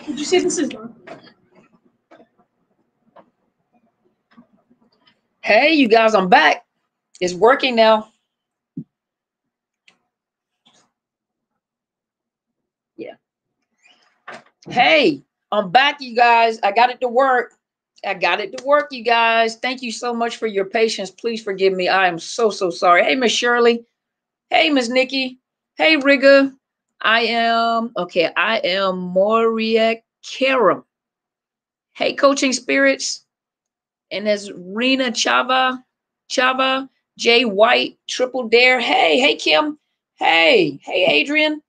Did you see this is on? Hey, you guys, I'm back. It's working now. Yeah. Hey, I'm back, you guys. I got it to work. I got it to work, you guys. Thank you so much for your patience. Please forgive me. I am so sorry. Hey, Miss Shirley. Hey, Miss Nikki. Hey, Rigga. I am Moria Karam. Hey, Coaching Spirits. And there's Rena Chava, Jay White, Triple Dare. Hey, Kim. Hey, Adrian.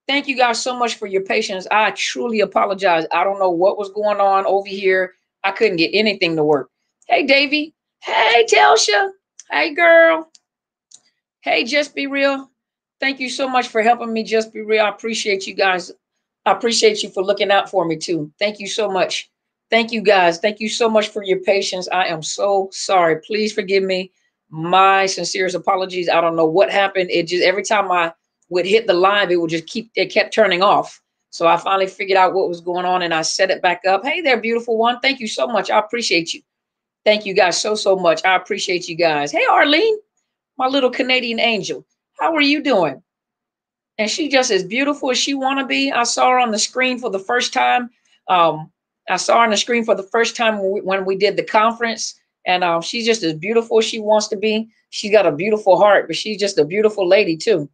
Thank you guys so much for your patience. I truly apologize. I don't know what was going on over here. I couldn't get anything to work. Hey, Davey. Hey, Telsha. Hey, girl. Hey, Just Be Real. Thank you so much for helping me, Just Be Real. I appreciate you guys. I appreciate you for looking out for me, too. Thank you so much. Thank you, guys. Thank you so much for your patience. I am so sorry. Please forgive me. My sincerest apologies. I don't know what happened. It just, every time I would hit the live, it would just it kept turning off. So I finally figured out what was going on and I set it back up. Hey there, beautiful one. Thank you so much. I appreciate you. Thank you guys so much. I appreciate you guys. Hey, Arlene, my little Canadian angel. How are you doing? And she just as beautiful as she want to be. I saw her on the screen for the first time. I saw her on the screen for the first time when we did the conference. And she's just as beautiful as she wants to be. She's got a beautiful heart, but she's just a beautiful lady too.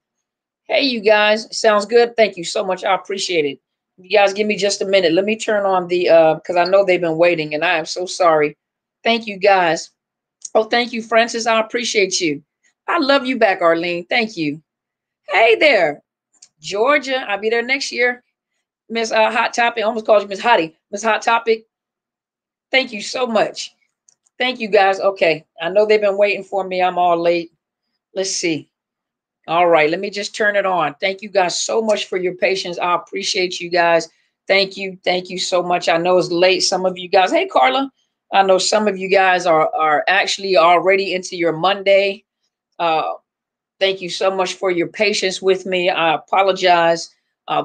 Hey, you guys, sounds good. Thank you so much. I appreciate it. You guys give me just a minute. Let me turn on the, because I know they've been waiting and I am so sorry. Thank you, guys. Oh, thank you, Francis. I appreciate you. I love you back, Arlene. Thank you. Hey there, Georgia. I'll be there next year. Miss Hot Topic. I almost called you Miss Hottie. Miss Hot Topic. Thank you so much. Thank you, guys. Okay. I know they've been waiting for me. I'm all late. Let's see. All right. Let me just turn it on. Thank you guys so much for your patience. I appreciate you guys. Thank you. Thank you so much. I know it's late. Some of you guys. Hey, Carla. I know some of you guys are actually already into your Monday. Thank you so much for your patience with me. I apologize.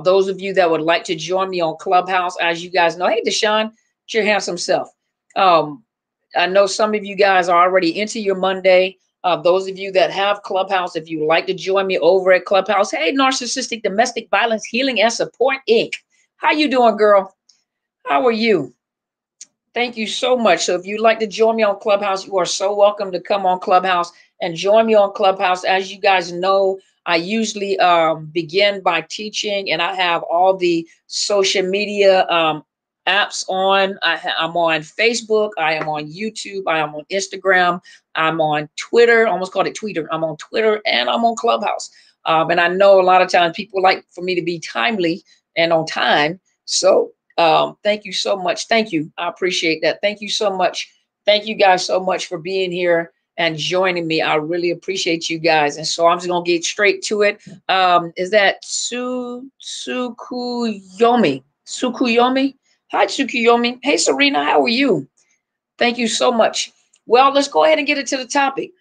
Those of you that would like to join me on Clubhouse, as you guys know, hey, Deshaun, it's your handsome self. I know some of you guys are already into your Monday. Those of you that have Clubhouse, if you would like to join me over at Clubhouse, hey, Narcissistic Domestic Violence Healing and Support, Inc. How you doing, girl? How are you? Thank you so much. So if you'd like to join me on Clubhouse, you are so welcome to come on Clubhouse and join me on Clubhouse. As you guys know, I usually begin by teaching, and I have all the social media apps on. I'm on Facebook. I am on YouTube. I am on Instagram. I'm on Twitter. I almost called it Tweeter. I'm on Twitter and I'm on Clubhouse. And I know a lot of times people like for me to be timely and on time. So thank you so much. Thank you. I appreciate that. Thank you so much. Thank you guys so much for being here and joining me. I really appreciate you guys. And so I'm just going to get straight to it. Is that Sukuyomi? Sukuyomi? Hi, Sukuyomi. Hey, Serena, how are you? Thank you so much. Well, let's go ahead and get into the topic.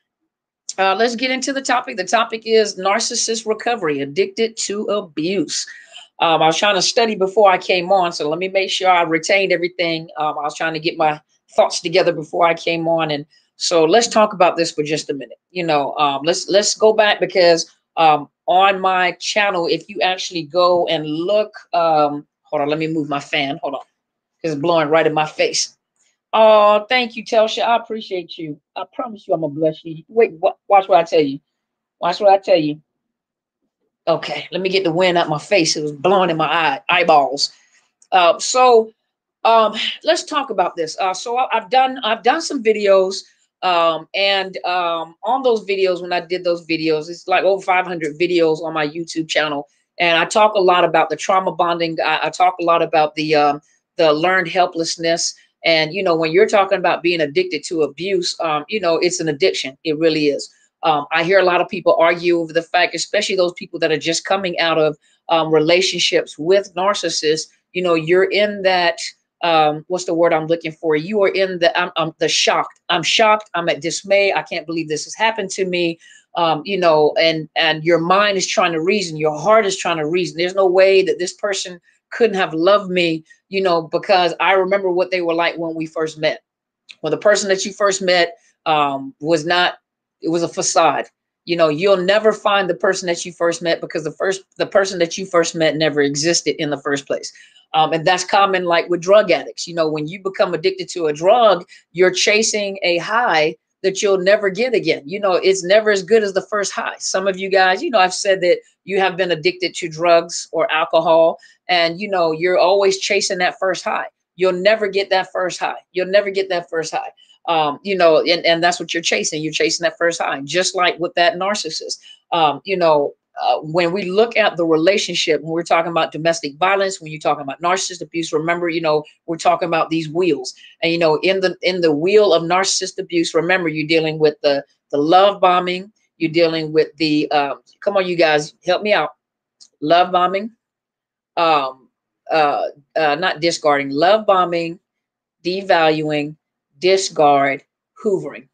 Let's get into the topic. The topic is narcissist recovery, addicted to abuse. I was trying to study before I came on, so let me make sure I retained everything. I was trying to get my thoughts together before I came on, and so let's talk about this for just a minute. You know, let's go back because on my channel, if you actually go and look, hold on, let me move my fan. Hold on, it's blowing right in my face. Oh, thank you, Telsha. I appreciate you. I promise you, I'm gonna bless you. Wait, watch what I tell you. Watch what I tell you. Okay, let me get the wind out my face. It was blowing in my eyeballs. So let's talk about this. So I've done some videos, and on those videos, when I did those videos, it's like over 500 videos on my YouTube channel, and I talk a lot about the trauma bonding. I talk a lot about the learned helplessness, and you know, when you're talking about being addicted to abuse, you know, it's an addiction. It really is. I hear a lot of people argue over the fact, especially those people that are just coming out of relationships with narcissists. You know, you're in that, what's the word I'm looking for? You are in the, I'm shocked. I'm shocked. I'm at dismay. I can't believe this has happened to me. you know, and your mind is trying to reason, your heart is trying to reason. There's no way that this person couldn't have loved me, you know, because I remember what they were like when we first met. Well, the person that you first met was not, it was a facade. You know, you'll never find the person that you first met because the person that you first met never existed in the first place. And that's common like with drug addicts. You know, when you become addicted to a drug, you're chasing a high that you'll never get again. You know, it's never as good as the first high. Some of you guys, you know, I've said that you have been addicted to drugs or alcohol, and, you know, you're always chasing that first high. You'll never get that first high. You'll never get that first high. You know, and that's what you're chasing. You're chasing that first high, just like with that narcissist. You know, when we look at the relationship, when we're talking about domestic violence, when you're talking about narcissist abuse, remember, you know, we're talking about these wheels. And, you know, in the wheel of narcissist abuse, remember, you're dealing with the love bombing. You're dealing with the, come on, you guys, help me out. Love bombing. Not discarding, love bombing, devaluing, discard, hoovering.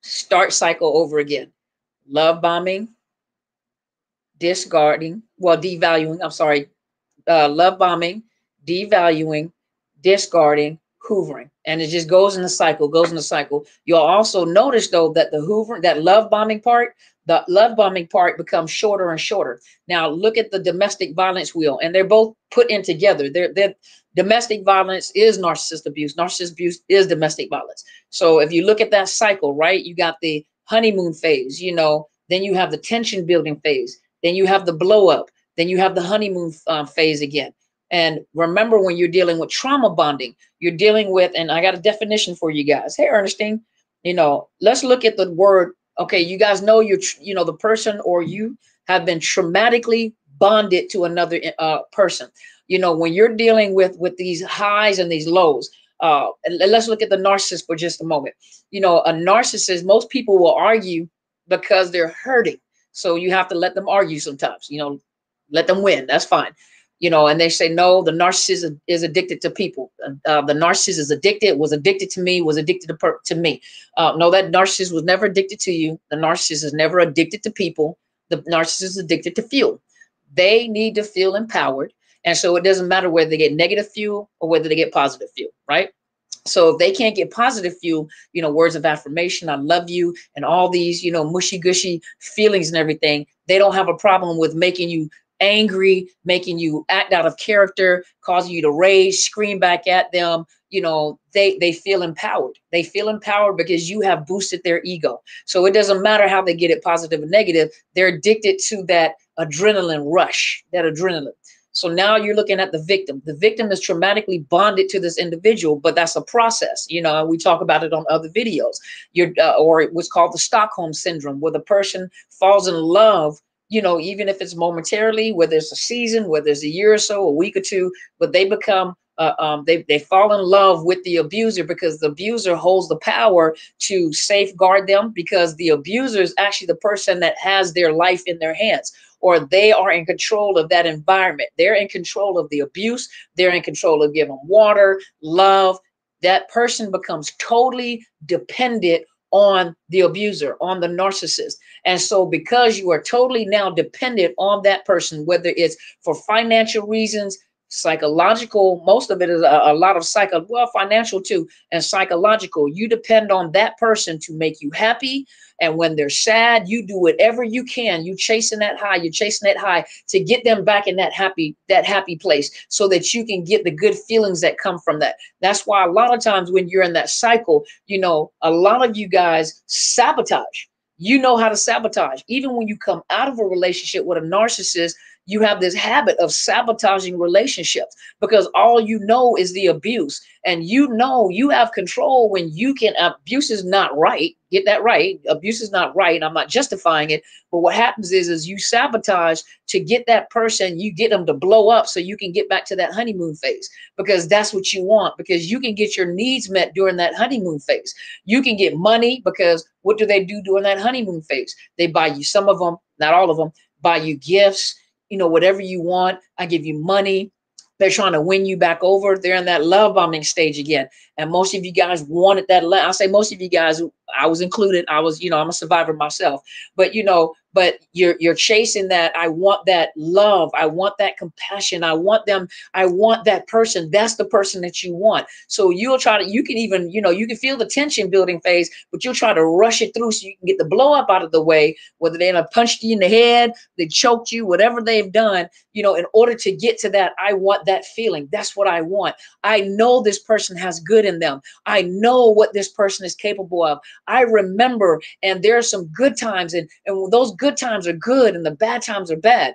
Start cycle over again. Love bombing, discarding, well, devaluing, I'm sorry, love bombing, devaluing, discarding, hoovering. And it just goes in the cycle, goes in the cycle. You'll also notice, though, that the hoover, that love bombing part, the love bombing part becomes shorter and shorter. Now, look at the domestic violence wheel, and they're both put in together. They're domestic violence is narcissist abuse. Narcissist abuse is domestic violence. So if you look at that cycle, right, you got the honeymoon phase, you know, then you have the tension building phase, then you have the blow up, then you have the honeymoon phase again. And remember, when you're dealing with trauma bonding, you're dealing with, and I got a definition for you guys. Hey, Ernestine, you know, let's look at the word. Okay, you guys know you know, the person or you have been traumatically bonded to another person. You know, when you're dealing with these highs and these lows, and let's look at the narcissist for just a moment. You know, a narcissist, most people will argue because they're hurting. So you have to let them argue sometimes, you know, let them win. That's fine. You know, and they say, no, the narcissist is addicted to people. The narcissist is addicted, was addicted to me, was addicted to me. No, that narcissist was never addicted to you. The narcissist is never addicted to people. The narcissist is addicted to fuel. They need to feel empowered. And so it doesn't matter whether they get negative fuel or whether they get positive fuel, right? So if they can't get positive fuel, you know, words of affirmation, I love you, and all these, you know, mushy gushy feelings and everything, they don't have a problem with making you angry, making you act out of character, causing you to rage, scream back at them. You know, they feel empowered. They feel empowered because you have boosted their ego. So it doesn't matter how they get it, positive or negative. They're addicted to that adrenaline rush, that adrenaline. So now you're looking at the victim. The victim is traumatically bonded to this individual, but that's a process. You know, we talk about it on other videos. Or what's called the Stockholm syndrome, where the person falls in love, you know, even if it's momentarily, whether it's a season, whether it's a year or so, a week or two, but they become, they fall in love with the abuser because the abuser holds the power to safeguard them, because the abuser is actually the person that has their life in their hands, or they are in control of that environment. They're in control of the abuse. They're in control of giving water, love. That person becomes totally dependent on the abuser, on the narcissist. And so because you are totally now dependent on that person, whether it's for financial reasons, psychological, most of it is a lot of financial too, and psychological. You depend on that person to make you happy. And when they're sad, you do whatever you can. You chasing that high, you're chasing that high to get them back in that happy place, so that you can get the good feelings that come from that. That's why a lot of times when you're in that cycle, you know, a lot of you guys sabotage. You know how to sabotage. Even when you come out of a relationship with a narcissist, you have this habit of sabotaging relationships because all you know is the abuse. And you know you have control when you can. Abuse is not right. Get that right. Abuse is not right. I'm not justifying it. But what happens is you sabotage to get that person, you get them to blow up so you can get back to that honeymoon phase, because that's what you want, because you can get your needs met during that honeymoon phase. You can get money, because what do they do during that honeymoon phase? They buy you, some of them, not all of them, buy you gifts, you know, whatever you want. I give you money. They're trying to win you back over. They're in that love bombing stage again. And most of you guys wanted that. I say most of you guys, I was included. I was, I'm a survivor myself. But, but you're chasing that. I want that love. I want that compassion. I want them. I want that person. That's the person that you want. So you'll try to, you can even, you can feel the tension building phase, but you'll try to rush it through so you can get the blow up out of the way, whether they have punched you in the head, they choked you, whatever they've done, in order to get to that, I want that feeling. That's what I want. I know this person has good in them. I know what this person is capable of. I remember, and there are some good times, and those good times are good and the bad times are bad.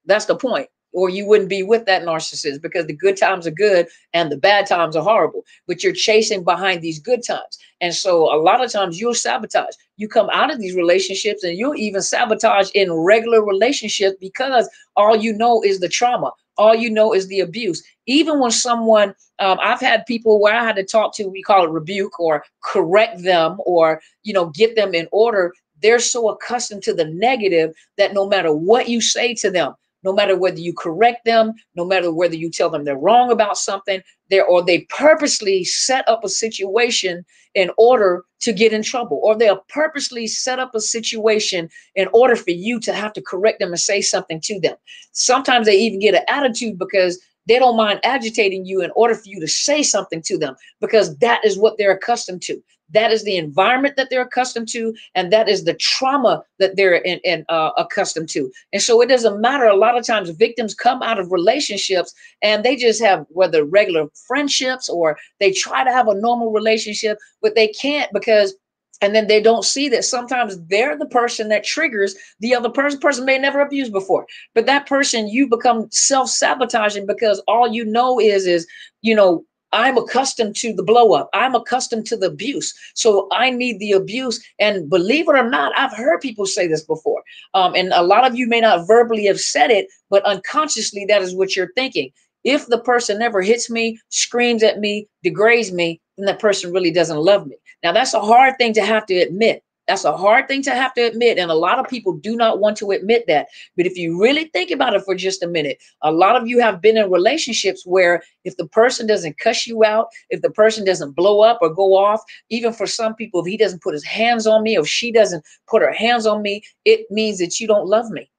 That's the point. Or you wouldn't be with that narcissist, because the good times are good and the bad times are horrible, but you're chasing behind these good times. And so a lot of times you'll sabotage. You come out of these relationships and you'll even sabotage in regular relationships, because all you know is the trauma. All you know is the abuse. Even when someone, I've had people where I had to talk to, we call it rebuke, or correct them, or, get them in order. They're so accustomed to the negative that no matter what you say to them, no matter whether you correct them, no matter whether you tell them they're wrong about something, they purposely set up a situation in order to get in trouble, or they'll purposely set up a situation in order for you to have to correct them and say something to them. Sometimes they even get an attitude because they don't mind agitating you in order for you to say something to them, because that is what they're accustomed to. That is the environment that they're accustomed to, and that is the trauma that they're accustomed to. And so it doesn't matter. A lot of times victims come out of relationships and they just have, whether regular friendships or they try to have a normal relationship, but they can't, because and then they don't see that sometimes they're the person that triggers the other person. Person may never abused before, but that person, you become self-sabotaging, because all you know is, I'm accustomed to the blow up. I'm accustomed to the abuse. So I need the abuse. And believe it or not, I've heard people say this before. And a lot of you may not verbally have said it, but unconsciously, that is what you're thinking. If the person never hits me, screams at me, degrades me, then that person really doesn't love me. Now, that's a hard thing to have to admit. That's a hard thing to have to admit. And a lot of people do not want to admit that. But if you really think about it for just a minute, a lot of you have been in relationships where if the person doesn't cuss you out, if the person doesn't blow up or go off, even for some people, if he doesn't put his hands on me, or she doesn't put her hands on me, it means that you don't love me.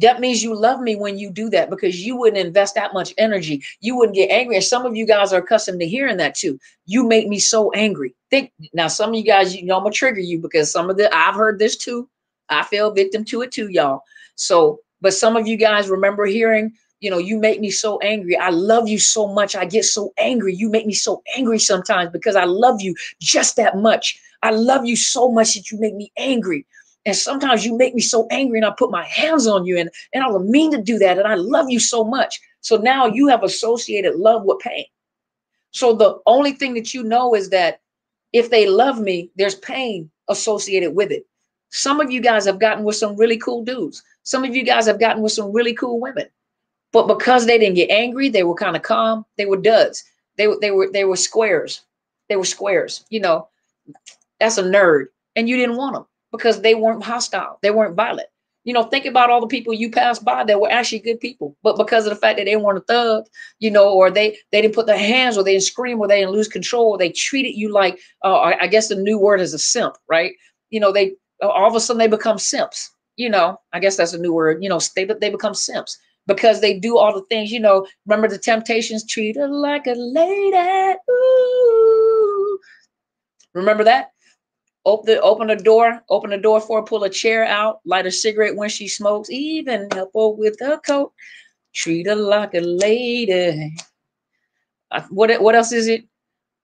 That means you love me when you do that, because you wouldn't invest that much energy. You wouldn't get angry. And some of you guys are accustomed to hearing that too. You make me so angry. Now, some of you guys, I'm gonna trigger you, because I've heard this too. I fell victim to it too, y'all. So, but some of you guys remember hearing, you make me so angry. I love you so much. I get so angry. You make me so angry sometimes because I love you just that much. I love you so much that you make me angry. And sometimes you make me so angry and I put my hands on you, and I don't mean to do that. And I love you so much. So now you have associated love with pain. So the only thing that you know is that if they love me, there's pain associated with it. Some of you guys have gotten with some really cool dudes. Some of you guys have gotten with some really cool women. But because they didn't get angry, they were kind of calm. They were duds. They were squares. They were squares. That's a nerd. And you didn't want them, because they weren't hostile. They weren't violent. Think about all the people you passed by that were actually good people, but because of the fact that they weren't a thug, or they didn't put their hands, or they didn't scream, or they didn't lose control, or they treated you like, I guess the new word is a simp, right? They all of a sudden they become simps. I guess that's a new word. They become simps because they do all the things. Remember the Temptations, treat her like a lady. Ooh. Remember that? Open the door for her, pull a chair out, light a cigarette when she smokes, even help her with her coat, treat her like a lady. What else is it?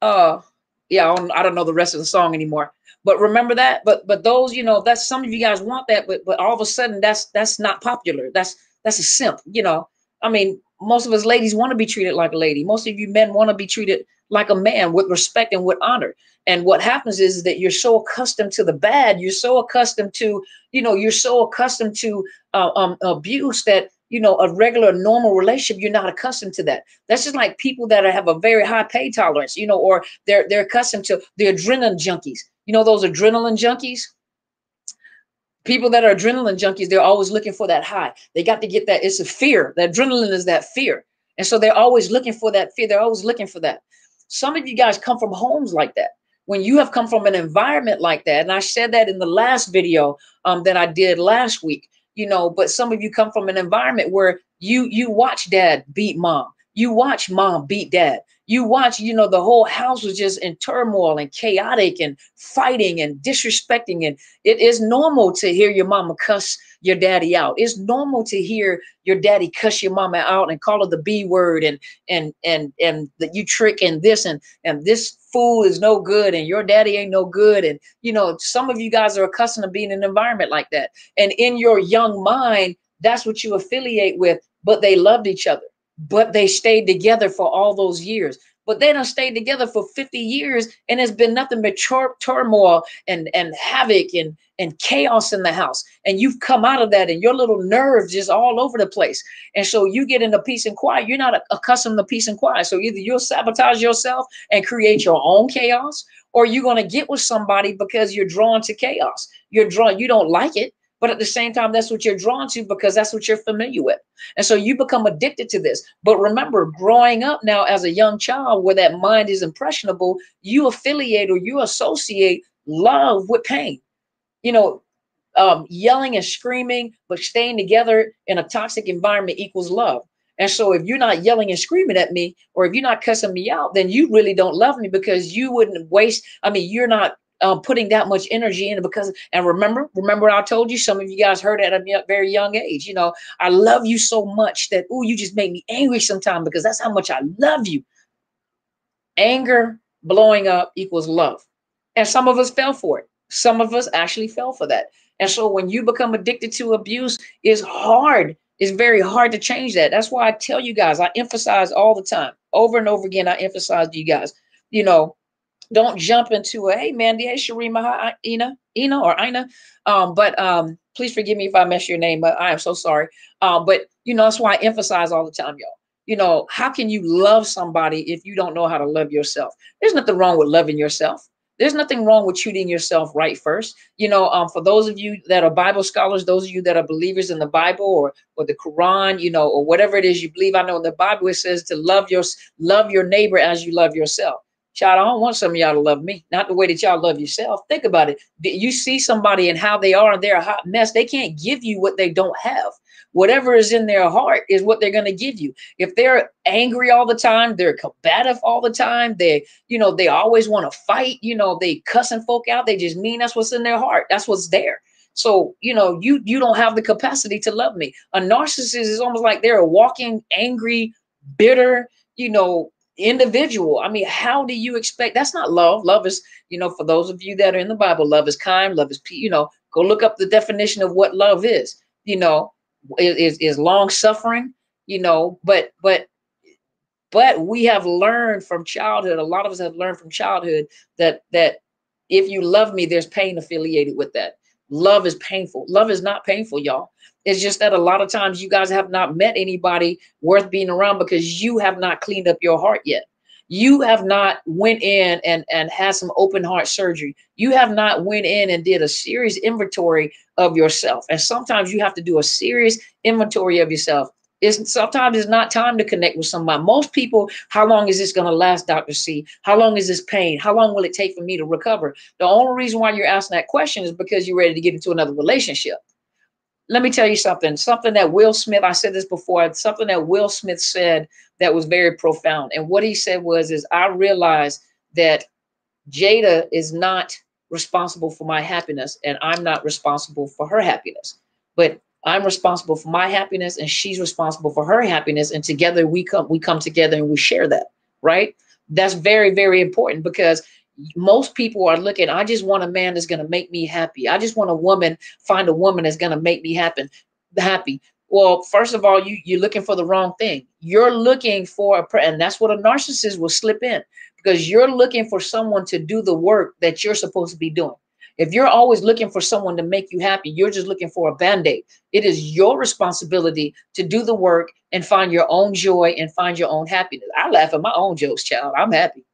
Yeah, I don't know the rest of the song anymore. But remember that. But those, that's, some of you guys want that, but all of a sudden that's not popular. That's a simp. I mean, most of us ladies want to be treated like a lady. Most of you men want to be treated like a man, with respect and with honor. And what happens is that you're so accustomed to the bad, you're so accustomed to, abuse that, a regular normal relationship, you're not accustomed to that. That's just like people that have a very high pain tolerance, or they're accustomed to the adrenaline junkies. Those adrenaline junkies. People that are adrenaline junkies, they're always looking for that high. They got to get that. It's a fear. The adrenaline is that fear. And so they're always looking for that fear. They're always looking for that. Some of you guys come from homes like that. When you have come from an environment like that, and I said that in the last video that I did last week, you know, but some of you come from an environment where you watch dad beat mom. You watch mom beat dad. You watch, you know, the whole house was just in turmoil and chaotic and fighting and disrespecting. And it is normal to hear your mama cuss your daddy out. It's normal to hear your daddy cuss your mama out and call her the B word and that you trick and this and this fool is no good and your daddy ain't no good. And, you know, some of you guys are accustomed to being in an environment like that. And in your young mind, that's what you affiliate with, but they loved each other. But they stayed together for all those years. But they done stayed together for 50 years, and it's been nothing but turmoil and havoc and chaos in the house. And you've come out of that, and your little nerves just all over the place. And so you get into peace and quiet. You're not accustomed to peace and quiet. So either you'll sabotage yourself and create your own chaos, or you're going to get with somebody because you're drawn to chaos. You don't like it. But at the same time, that's what you're drawn to because that's what you're familiar with. And so you become addicted to this. But remember, growing up now as a young child where that mind is impressionable, you affiliate or you associate love with pain. You know, yelling and screaming, but staying together in a toxic environment equals love. And so if you're not yelling and screaming at me, or if you're not cussing me out, then you really don't love me because you wouldn't waste. I mean, you're not putting that much energy in it because, and remember what I told you, some of you guys heard at a very young age, you know, I love you so much that, oh, you just make me angry sometimes because that's how much I love you. Anger blowing up equals love. And some of us fell for it. Some of us actually fell for that. And so when you become addicted to abuse, it's hard. It's very hard to change that. That's why I tell you guys, I emphasize all the time, over and over again, I emphasize to you guys, you know, don't jump into a, hey, Mandy, hey, Sharima, hi, Ina. Please forgive me if I mess your name up. I am so sorry. But, you know, that's why I emphasize all the time, y'all. You know, how can you love somebody if you don't know how to love yourself? There's nothing wrong with loving yourself. There's nothing wrong with treating yourself right first. You know, for those of you that are Bible scholars, those of you that are believers in the Bible or the Quran, you know, or whatever it is you believe. I know in the Bible it says to love your neighbor as you love yourself. Child, I don't want some of y'all to love me, not the way that y'all love yourself. Think about it. You see somebody and how they are and they're a hot mess. They can't give you what they don't have. Whatever is in their heart is what they're going to give you. If they're angry all the time, they're combative all the time. They always want to fight. You know, they cussing folk out. They just mean that's what's in their heart. That's what's there. So, you know, you don't have the capacity to love me. A narcissist is almost like they're a walking, angry, bitter, you know, individual. I mean, how do you expect? That's not love. Love is, you know, for those of you that are in the Bible, love is kind, love is, you know, go look up the definition of what love is, you know, is long suffering, you know, but we have learned from childhood. A lot of us have learned from childhood that if you love me, there's pain affiliated with that. Love is painful. Love is not painful, y'all. It's just that a lot of times you guys have not met anybody worth being around because you have not cleaned up your heart yet. You have not went in and had some open heart surgery. You have not went in and did a serious inventory of yourself. And sometimes you have to do a serious inventory of yourself. Sometimes it's not time to connect with somebody. Most people, how long is this going to last, Dr. C? How long is this pain? How long will it take for me to recover? The only reason why you're asking that question is because you're ready to get into another relationship. Let me tell you something that Will Smith, I said this before, something that Will Smith said that was very profound. And what he said is I realized that Jada is not responsible for my happiness and I'm not responsible for her happiness, but I'm responsible for my happiness and she's responsible for her happiness. And together we come together and we share that, right? That's very, very important because most people are looking, I just want a man that's going to make me happy. I just want find a woman that's going to make me happy. Well, first of all, you're looking for the wrong thing. You're looking for and that's what a narcissist will slip in because you're looking for someone to do the work that you're supposed to be doing. If you're always looking for someone to make you happy, you're just looking for a Band-Aid. It is your responsibility to do the work and find your own joy and find your own happiness. I laugh at my own jokes, child. I'm happy.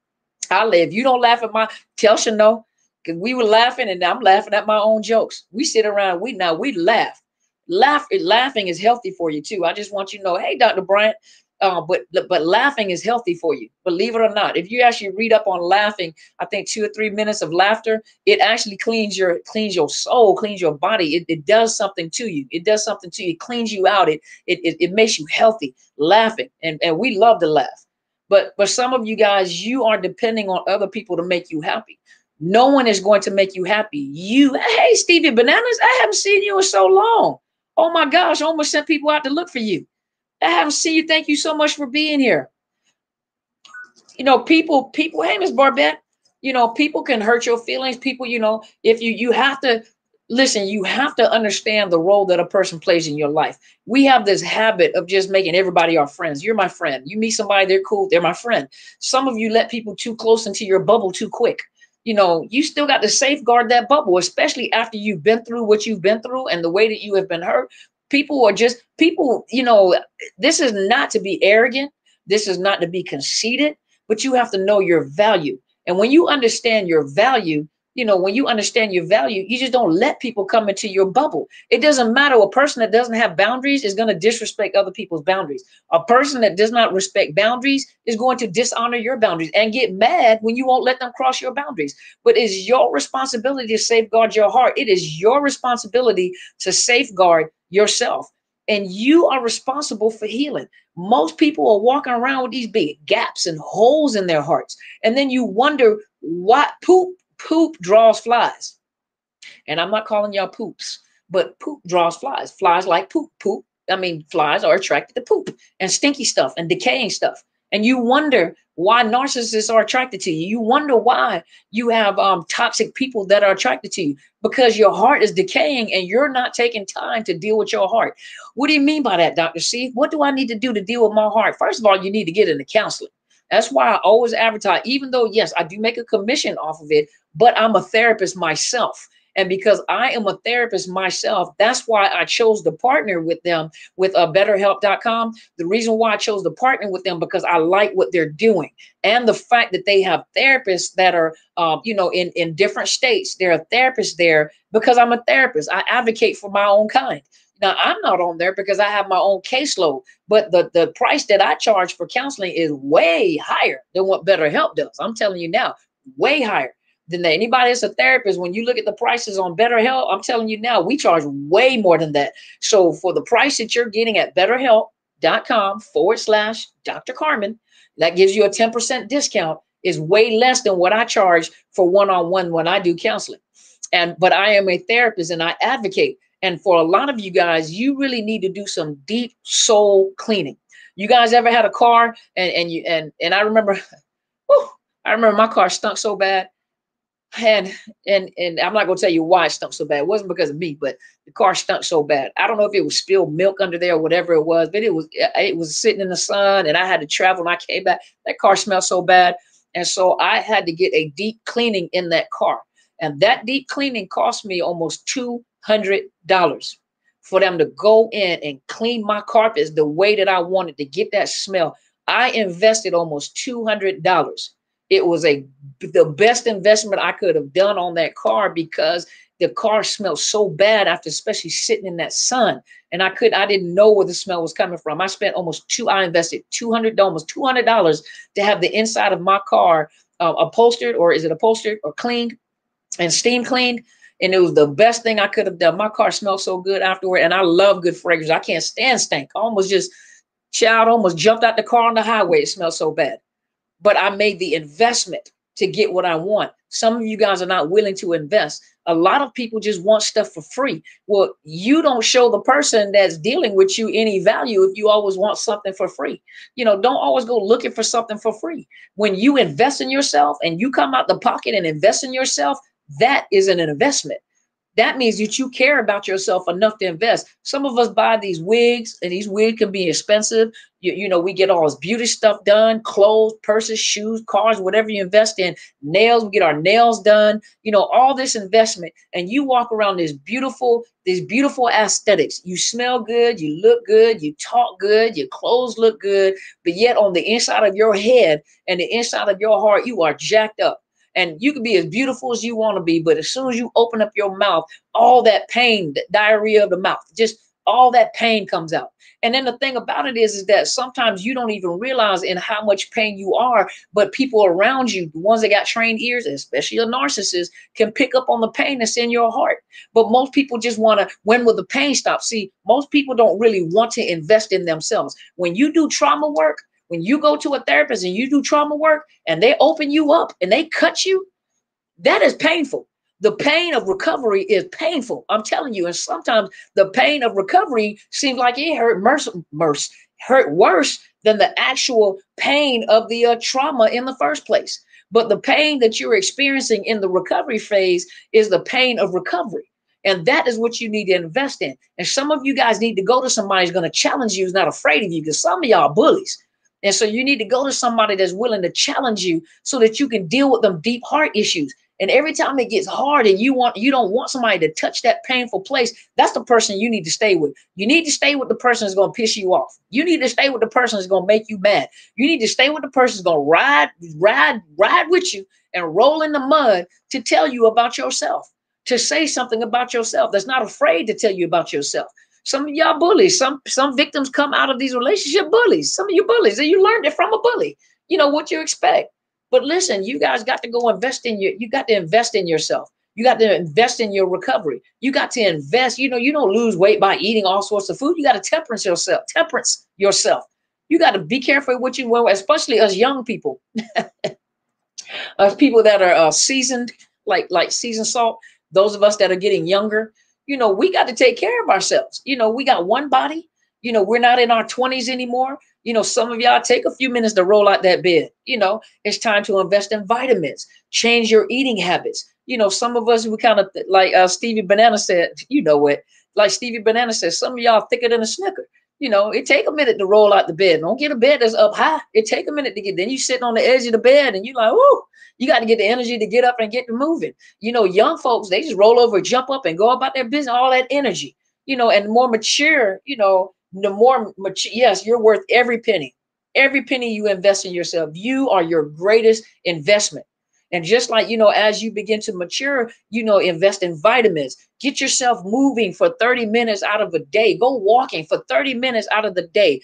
If you don't laugh at tell Shano, because we were laughing and I'm laughing at my own jokes. We sit around, we laugh. Laughing is healthy for you too. I just want you to know, hey, Dr. Bryant, But laughing is healthy for you, believe it or not. If you actually read up on laughing, I think 2 or 3 minutes of laughter, it actually cleans your soul, cleans your body. It does something to you. It does something to you. It cleans you out. It makes you healthy, laughing. And we love to laugh. But some of you guys, you are depending on other people to make you happy. No one is going to make you happy. You, hey, Stevie Bananas, I haven't seen you in so long. Oh my gosh, I almost sent people out to look for you. I haven't seen you. Thank you so much for being here. You know, people, hey, Miss Barbette, you know, people can hurt your feelings. People, you know, if you have to listen, you have to understand the role that a person plays in your life. We have this habit of just making everybody our friends. You're my friend. You meet somebody, they're cool, they're my friend. Some of you let people too close into your bubble too quick. You know, you still got to safeguard that bubble, especially after you've been through what you've been through and the way that you have been hurt. People are just people, you know, this is not to be arrogant. This is not to be conceited, but you have to know your value. And when you understand your value, you know, when you understand your value, you just don't let people come into your bubble. It doesn't matter. A person that doesn't have boundaries is going to disrespect other people's boundaries. A person that does not respect boundaries is going to dishonor your boundaries and get mad when you won't let them cross your boundaries. But it's your responsibility to safeguard your heart. It is your responsibility to safeguard yourself. And you are responsible for healing. Most people are walking around with these big gaps and holes in their hearts. And then you wonder what poop draws flies. And I'm not calling y'all poops, but poop draws flies. Flies like poop. I mean, flies are attracted to poop and stinky stuff and decaying stuff. And you wonder why narcissists are attracted to you. You wonder why you have toxic people that are attracted to you, because your heart is decaying and you're not taking time to deal with your heart. What do you mean by that, Dr. C? What do I need to do to deal with my heart? First of all, you need to get into counseling. That's why I always advertise, even though, yes, I do make a commission off of it, but I'm a therapist myself. And because I am a therapist myself, that's why I chose to partner with them with BetterHelp.com. The reason why I chose to partner with them, because I like what they're doing. And the fact that they have therapists that are, you know, in different states. There are therapists there because I'm a therapist. I advocate for my own kind. Now, I'm not on there because I have my own caseload, but the price that I charge for counseling is way higher than what BetterHelp does. I'm telling you now, way higher than that. Anybody that's a therapist, when you look at the prices on BetterHelp, I'm telling you now, we charge way more than that. So for the price that you're getting at BetterHelp.com/Dr. Carmen, that gives you a 10% discount, is way less than what I charge for one-on-one when I do counseling. But I am a therapist and I advocate. And for a lot of you guys, you really need to do some deep soul cleaning. You guys ever had a car and I remember, I remember my car stunk so bad. And I'm not gonna tell you why it stunk so bad. It wasn't because of me, but the car stunk so bad. I don't know if it was spilled milk under there or whatever it was, but it was sitting in the sun and I had to travel and I came back. That car smelled so bad. And so I had to get a deep cleaning in that car. And that deep cleaning cost me almost $200 for them to go in and clean my carpets the way that I wanted to get that smell. I invested almost $200. It was the best investment I could have done on that car, because the car smelled so bad after, especially sitting in that sun. And I didn't know where the smell was coming from. I spent I invested almost $200 to have the inside of my car upholstered, or is it upholstered or cleaned and steam cleaned. And it was the best thing I could have done. My car smelled so good afterward. And I love good fragrance. I can't stand stank. I almost jumped out the car on the highway. It smelled so bad. But I made the investment to get what I want. Some of you guys are not willing to invest. A lot of people just want stuff for free. Well, you don't show the person that's dealing with you any value if you always want something for free. You know, don't always go looking for something for free. When you invest in yourself and you come out the pocket and invest in yourself, that is an investment. That means that you care about yourself enough to invest. Some of us buy these wigs, and these wigs can be expensive. You know, we get all this beauty stuff done, clothes, purses, shoes, cars, whatever you invest in, nails, we get our nails done, you know, all this investment. And you walk around these beautiful aesthetics. You smell good, you look good, you talk good, your clothes look good, but yet on the inside of your head and the inside of your heart, you are jacked up. And you can be as beautiful as you want to be, but as soon as you open up your mouth, all that pain, the diarrhea of the mouth, just all that pain comes out. And then the thing about it is that sometimes you don't even realize in how much pain you are, but people around you, the ones that got trained ears, especially a narcissist, can pick up on the pain that's in your heart. But most people just want to, when will the pain stop? See, most people don't really want to invest in themselves. When you do trauma work, when you go to a therapist and you do trauma work and they open you up and they cut you, that is painful. The pain of recovery is painful. I'm telling you. And sometimes the pain of recovery seems like it hurt worse than the actual pain of the trauma in the first place. But the pain that you're experiencing in the recovery phase is the pain of recovery. And that is what you need to invest in. And some of you guys need to go to somebody who's going to challenge you, who's not afraid of you, because some of y'all bullies. And so you need to go to somebody that's willing to challenge you so that you can deal with them deep heart issues. And every time it gets hard and you don't want somebody to touch that painful place, that's the person you need to stay with. You need to stay with the person that's going to piss you off. You need to stay with the person that's going to make you mad. You need to stay with the person that's going to ride with you and roll in the mud to tell you about yourself, to say something about yourself, that's not afraid to tell you about yourself. Some of y'all bullies, some victims come out of these relationship bullies. Some of you bullies, and you learned it from a bully. You know what you expect. But listen, you guys got to go invest in you got to invest in yourself. You got to invest in your recovery. You got to invest, you don't lose weight by eating all sorts of food. You got to temperance yourself. You got to be careful what you wear, especially us young people. Us people that are seasoned, like seasoned salt, those of us that are getting younger, we got to take care of ourselves. We got one body, we're not in our 20s anymore. Some of y'all take a few minutes to roll out that bed. It's time to invest in vitamins, change your eating habits. Some of us, we kind of like Stevie Banana said, like Stevie Banana said, some of y'all thicker than a Snicker. It take a minute to roll out the bed. Don't get a bed that's up high. It take a minute to get, then you sitting on the edge of the bed and you like, whoo, you got to get the energy to get up and get to moving. Young folks, they just roll over, jump up and go about their business, all that energy, and more mature, the more mature, yes, you're worth every penny you invest in yourself. You are your greatest investment. And just like, as you begin to mature, invest in vitamins, get yourself moving for 30 minutes out of a day, go walking for 30 minutes out of the day,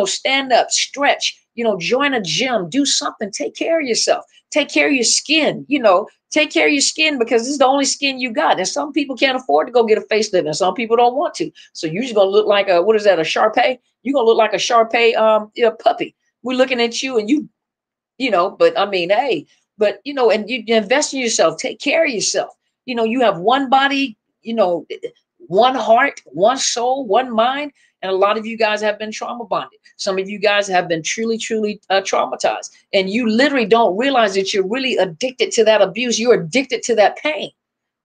stand up, stretch, join a gym, do something, take care of yourself, take care of your skin, take care of your skin, because this is the only skin you got. And some people can't afford to go get a facelift and some people don't want to. So you're just going to look like a, what is that? A Shar-Pei? You're going to look like a Shar-Pei puppy. We're looking at you and but I mean, hey, but, and you invest in yourself, take care of yourself. You have one body, one heart, one soul, one mind. And a lot of you guys have been trauma bonded. Some of you guys have been truly, truly traumatized. And you literally don't realize that you're really addicted to that abuse. You're addicted to that pain.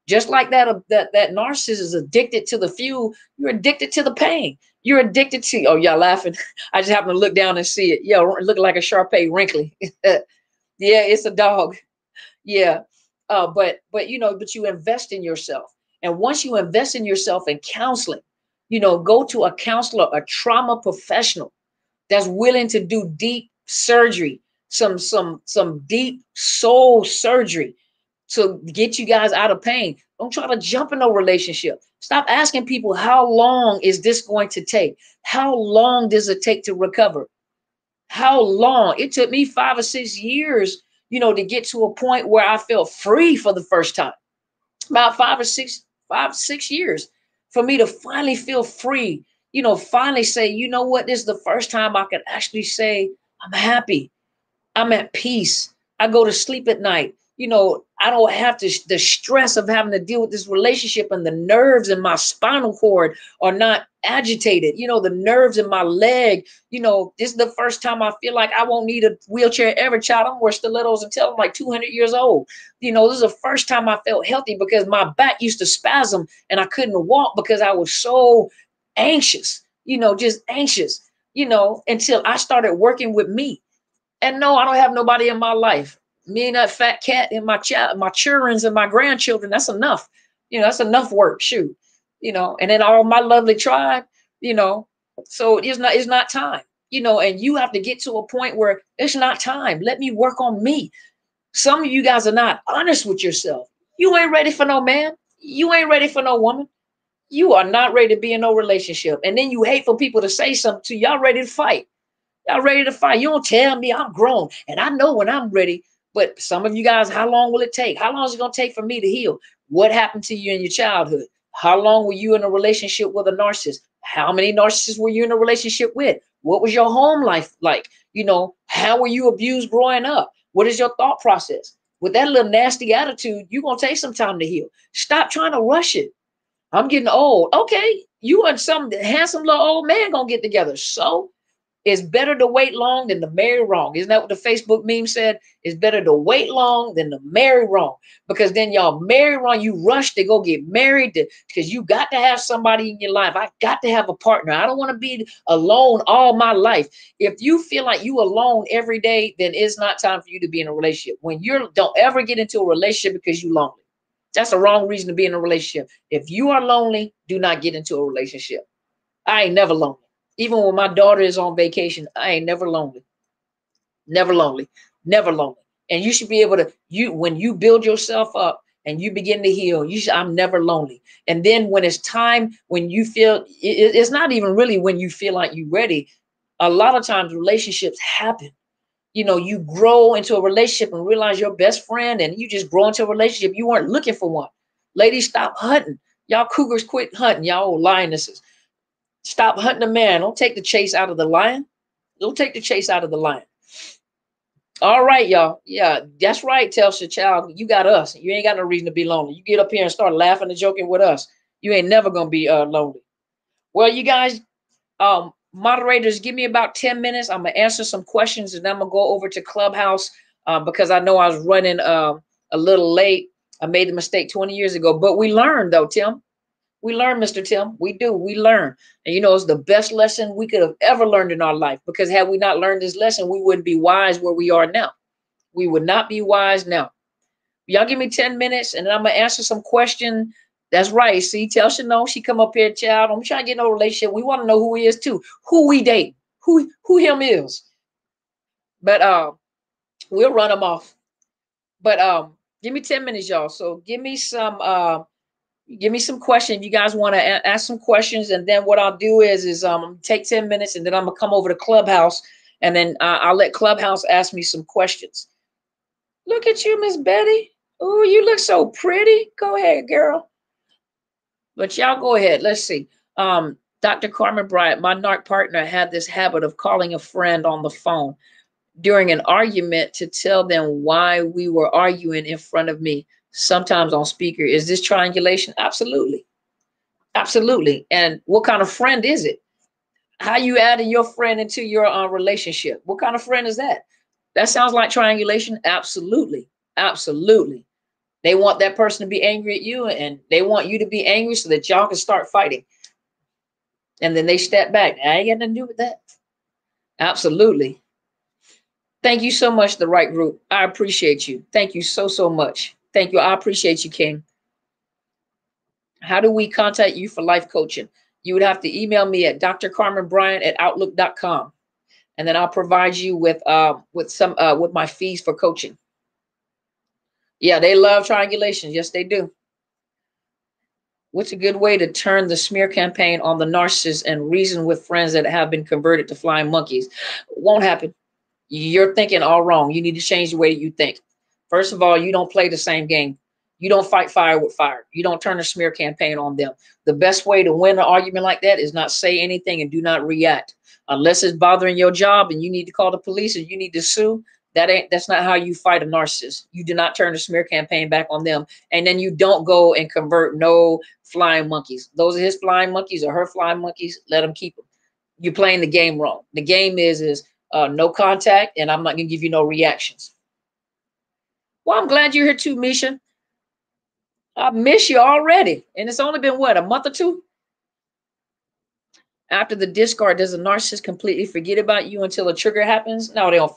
Just like that narcissist is addicted to the fuel, you're addicted to the pain. You're addicted to, oh, y'all laughing. I just happened to look down and see it. Yeah, looking like a Shar-Pei, wrinkly. Yeah, it's a dog. Yeah. But you invest in yourself. And once you invest in yourself in counseling, go to a counselor, a trauma professional that's willing to do deep surgery, some deep soul surgery to get you guys out of pain. Don't try to jump in a relationship. Stop asking people, how long is this going to take? How long does it take to recover? How long? It took me 5 or 6 years, to get to a point where I felt free for the first time. About 5 or 6 years for me to finally feel free, finally say, you know what, this is the first time I could actually say, I'm happy. I'm at peace. I go to sleep at night. I don't have to, the stress of having to deal with this relationship, and the nerves in my spinal cord are not agitated. The nerves in my leg, this is the first time I feel like I won't need a wheelchair ever, child. I'm wearing stilettos until I'm like 200 years old. This is the first time I felt healthy, because my back used to spasm and I couldn't walk because I was so anxious, just anxious, until I started working with me. And no, I don't have nobody in my life. Me and that fat cat and my children and my grandchildren, that's enough. That's enough work, shoot. And then all my lovely tribe, so it's not time, and you have to get to a point where it's not time. Let me work on me. Some of you guys are not honest with yourself. You ain't ready for no man. You ain't ready for no woman. You are not ready to be in no relationship. And then you hate for people to say something to you. Y'all ready to fight. Y'all ready to fight. You don't tell me I'm grown and I know when I'm ready. But some of you guys, how long will it take? How long is it going to take for me to heal? What happened to you in your childhood? How long were you in a relationship with a narcissist? How many narcissists were you in a relationship with? What was your home life like? You know, how were you abused growing up? What is your thought process? With that little nasty attitude, you're going to take some time to heal. Stop trying to rush it. I'm getting old. Okay, you and some handsome little old man going to get together. So it's better to wait long than to marry wrong. Isn't that what the Facebook meme said? It's better to wait long than to marry wrong. Because then y'all marry wrong. You rush to go get married because you got to have somebody in your life. I got to have a partner. I don't want to be alone all my life. If you feel like you alone every day, then it's not time for you to be in a relationship. When you're, don't ever get into a relationship because you're lonely. That's the wrong reason to be in a relationship. If you are lonely, do not get into a relationship. I ain't never lonely. Even when my daughter is on vacation, I ain't never lonely. Never lonely. Never lonely. And you should be able to, when you build yourself up and you begin to heal, I'm never lonely. And then when it's time, when you feel, it's not even really when you feel like you're ready. A lot of times relationships happen. You know, you grow into a relationship and realize your best friend, and you just grow into a relationship. You weren't looking for one. Ladies, stop hunting. Y'all cougars, quit hunting. Y'all old lionesses. Stop hunting a man. Don't take the chase out of the lion. Don't take the chase out of the lion. All right, y'all. Yeah, that's right, Telsha Child. You got us. You ain't got no reason to be lonely. You get up here and start laughing and joking with us. You ain't never going to be lonely. Well, you guys, moderators, give me about 10 minutes. I'm going to answer some questions, and then I'm going to go over to Clubhouse because I know I was running a little late. I made the mistake 20 years ago, but we learned, though, Tim. We learn, Mr. Tim. We do. We learn. And, you know, it's the best lesson we could have ever learned in our life, because had we not learned this lesson, we wouldn't be wise where we are now. We would not be wise now. Y'all give me 10 minutes and then I'm going to answer some questions. That's right. See, Telsha, no, she come up here, child. I'm trying to get no relationship. We want to know who he is too. Who we date. Who him is. But we'll run them off. But give me 10 minutes, y'all. So give me some questions. You guys want to ask some questions, and then what I'll do is take 10 minutes, and then I'm gonna come over to Clubhouse, and then I'll let Clubhouse ask me some questions. Look at you, Miss Betty. Oh, you look so pretty. Go ahead, girl. But y'all go ahead. Let's see. Dr. Carmen Bryant, my NARC partner, had this habit of calling a friend on the phone during an argument to tell them why we were arguing in front of me, sometimes on speaker. Is this triangulation? Absolutely. Absolutely. And what kind of friend is it? How you adding your friend into your relationship? What kind of friend is that? That sounds like triangulation. Absolutely. Absolutely. They want that person to be angry at you, and they want you to be angry so that y'all can start fighting. And then they step back. I ain't got nothing to do with that. Absolutely. Thank you so much, the right group. I appreciate you. Thank you so, so much. Thank you. I appreciate you, King. How do we contact you for life coaching? You would have to email me at drcarmenbryant@outlook.com. And then I'll provide you with my fees for coaching. Yeah, they love triangulation. Yes, they do. What's a good way to turn the smear campaign on the narcissist and reason with friends that have been converted to flying monkeys? Won't happen. You're thinking all wrong. You need to change the way you think. First of all, you don't play the same game. You don't fight fire with fire. You don't turn a smear campaign on them. The best way to win an argument like that is not say anything and do not react. Unless it's bothering your job and you need to call the police or you need to sue, that's not how you fight a narcissist. You do not turn the smear campaign back on them. And then you don't go and convert no flying monkeys. Those are his flying monkeys or her flying monkeys. Let them keep them. You're playing the game wrong. The game is no contact, and I'm not going to give you no reactions. Well, I'm glad you're here too, Misha. I miss you already. And it's only been, what, a month or two? After the discard, does a narcissist completely forget about you until a trigger happens? No, they don't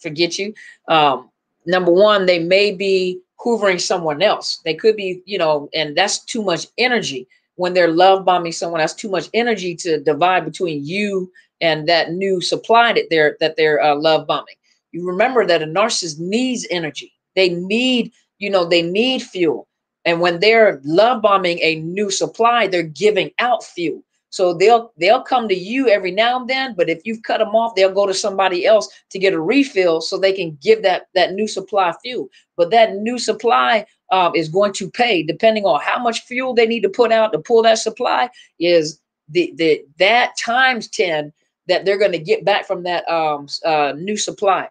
forget you. Number one, they may be hoovering someone else. They could be, you know, and that's too much energy. When they're love bombing someone, that's too much energy to divide between you and that new supply that they're love bombing. You remember that a narcissist needs energy. They need, you know, they need fuel. And when they're love bombing a new supply, they're giving out fuel. So they'll come to you every now and then, but if you've cut them off, they'll go to somebody else to get a refill so they can give that new supply fuel. But that new supply is going to pay, depending on how much fuel they need to put out to pull that supply, is that times 10 that they're going to get back from that new supply.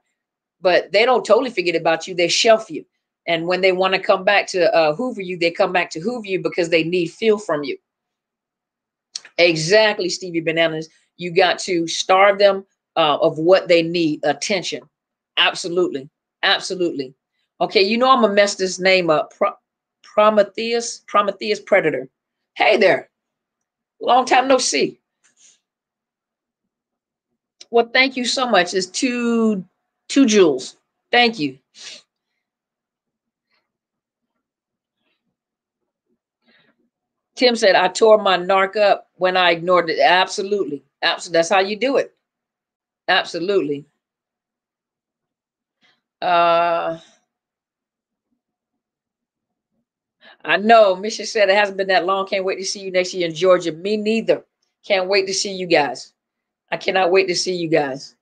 But they don't totally forget about you. They shelf you. And when they want to come back to hoover you, they come back to hoover you because they need fuel from you. Exactly, Stevie Bananas. You got to starve them of what they need, attention. Absolutely. Absolutely. Okay, you know I'm going to mess this name up. Prometheus Predator. Hey there. Long time no see. Well, thank you so much. It's two jewels. Thank you. Tim said, I tore my narc up when I ignored it. Absolutely. Absolutely. That's how you do it. Absolutely. I know. Misha said it hasn't been that long. Can't wait to see you next year in Georgia. Me neither. Can't wait to see you guys. I cannot wait to see you guys.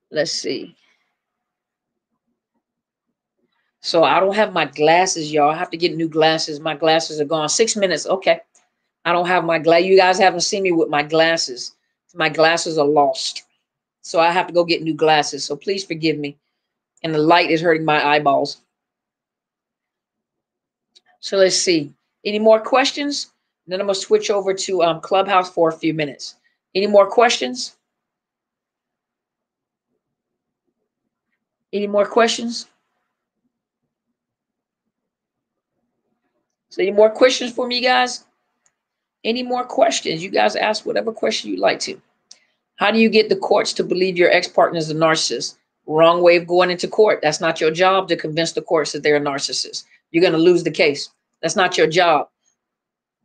Let's see. So I don't have my glasses, y'all. I have to get new glasses. My glasses are gone. 6 minutes. Okay. I don't have my glass. You guys haven't seen me with my glasses. My glasses are lost. So I have to go get new glasses. So please forgive me. And the light is hurting my eyeballs. So let's see. Any more questions? Then I'm going to switch over to Clubhouse for a few minutes. Any more questions? Any more questions? So any more questions for me, guys? Any more questions? You guys ask whatever question you'd like to. How do you get the courts to believe your ex-partner is a narcissist? Wrong way of going into court. That's not your job to convince the courts that they're a narcissist. You're going to lose the case. That's not your job.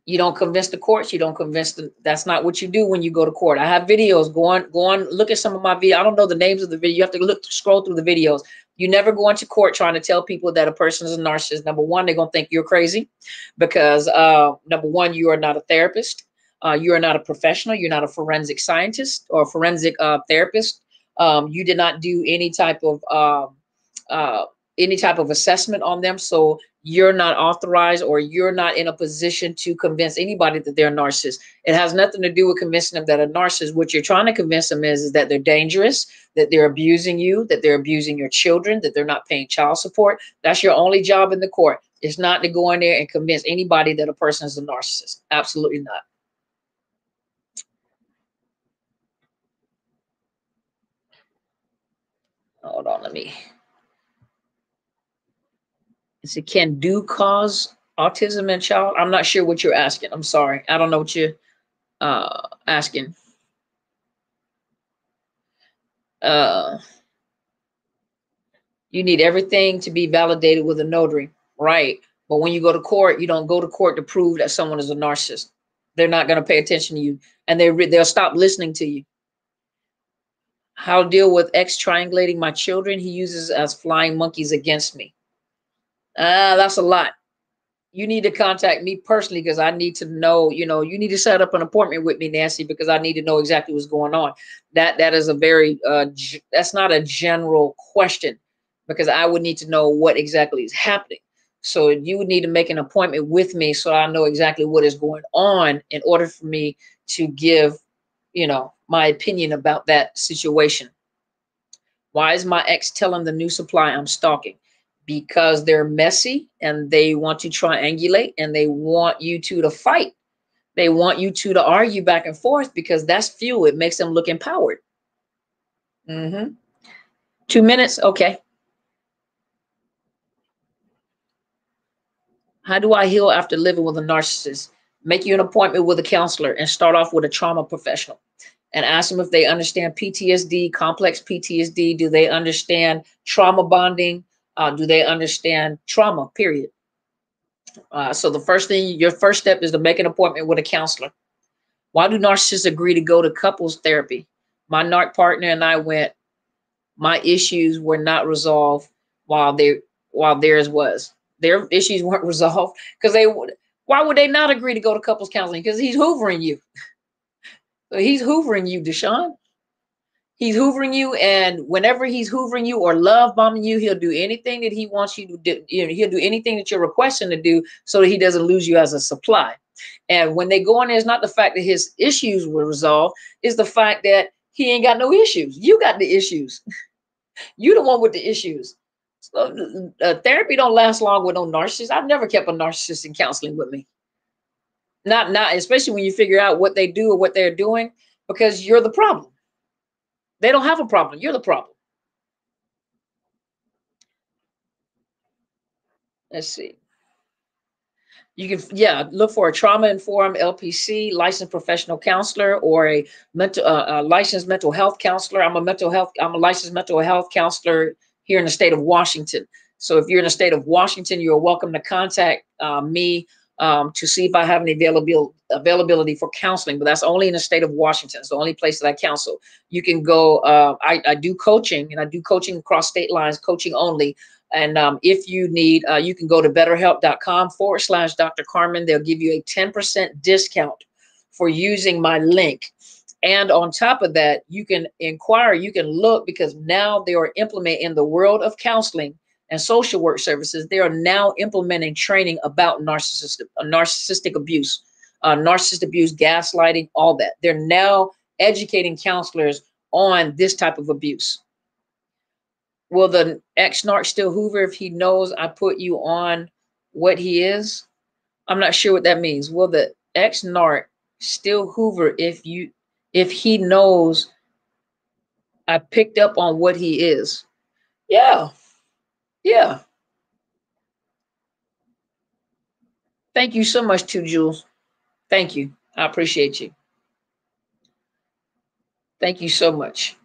You don't convince the courts. You don't convince them. That's not what you do when you go to court. I have videos. Go on, look at some of my videos. I don't know the names of the video. You have to scroll through the videos. You never go into court trying to tell people that a person is a narcissist. Number one, they're going to think you're crazy because number one, you are not a therapist. You are not a professional. You're not a forensic scientist or a forensic therapist. You did not do any type of assessment on them. So you're not authorized or you're not in a position to convince anybody that they're a narcissist. It has nothing to do with convincing them that a narcissist. What you're trying to convince them is that they're dangerous, that they're abusing you, that they're abusing your children, that they're not paying child support. That's your only job in the court. It's not to go in there and convince anybody that a person is a narcissist. Absolutely not. Hold on, let me. Is it can do cause autism in child? I'm not sure what you're asking. I'm sorry. I don't know what you're asking. You need everything to be validated with a notary, right? But when you go to court, you don't go to court to prove that someone is a narcissist. They're not going to pay attention to you, and they'll stop listening to you. How to deal with ex triangulating my children? He uses as flying monkeys against me. That's a lot. You need to contact me personally because I need to know, you need to set up an appointment with me, Nancy, because I need to know exactly what's going on. That is a very, that's not a general question because I would need to know what exactly is happening. So you would need to make an appointment with me so I know exactly what is going on in order for me to give, my opinion about that situation. Why is my ex telling the new supply I'm stalking? Because they're messy and they want to triangulate and they want you two to fight. They want you two to argue back and forth because that's fuel. It makes them look empowered. 2 minutes. Okay. How do I heal after living with a narcissist? Make you an appointment with a counselor and start off with a trauma professional and ask them if they understand PTSD, complex PTSD. Do they understand trauma bonding? Do they understand trauma, period? So the first thing, your first step is to make an appointment with a counselor. Why do narcissists agree to go to couples therapy? My narc partner and I went. My issues were not resolved. while theirs was. Their issues weren't resolved because why would they not agree to go to couples counseling? Because he's hoovering you. So he's hoovering you, Deshaun. He's hoovering you, and whenever he's hoovering you or love bombing you, he'll do anything that he wants you to do. You know, he'll do anything that you're requesting to do so that he doesn't lose you as a supply. And when they go in there, it's not the fact that his issues were resolved, it's the fact that he ain't got no issues. You got the issues. You the one with the issues. So, therapy don't last long with no narcissist. I've never kept a narcissist in counseling with me. Not especially when you figure out what they do or what they're doing, because you're the problem. They don't have a problem. You're the problem. Let's see. You can, yeah, look for a trauma-informed LPC, licensed professional counselor, or a licensed mental health counselor. I'm a licensed mental health counselor here in the state of Washington. So if you're in the state of Washington, you're welcome to contact me to see if I have any availability for counseling, but that's only in the state of Washington. It's the only place that I counsel. You can go, I do coaching, and I do coaching across state lines, coaching only. And if you need, you can go to betterhelp.com/Dr. Carmen. They'll give you a 10% discount for using my link. And on top of that, you can inquire, you can look, because now they are implementing in the world of counseling and social work services. They are now implementing training about narcissistic abuse, narcissist abuse, gaslighting, all that. They're now educating counselors on this type of abuse. Will the ex-narc still hoover if he knows I put you on what he is? I'm not sure what that means. Will the ex-narc still hoover if he knows I picked up on what he is? Yeah. Yeah. Thank you so much, too, Jules. Thank you. I appreciate you. Thank you so much.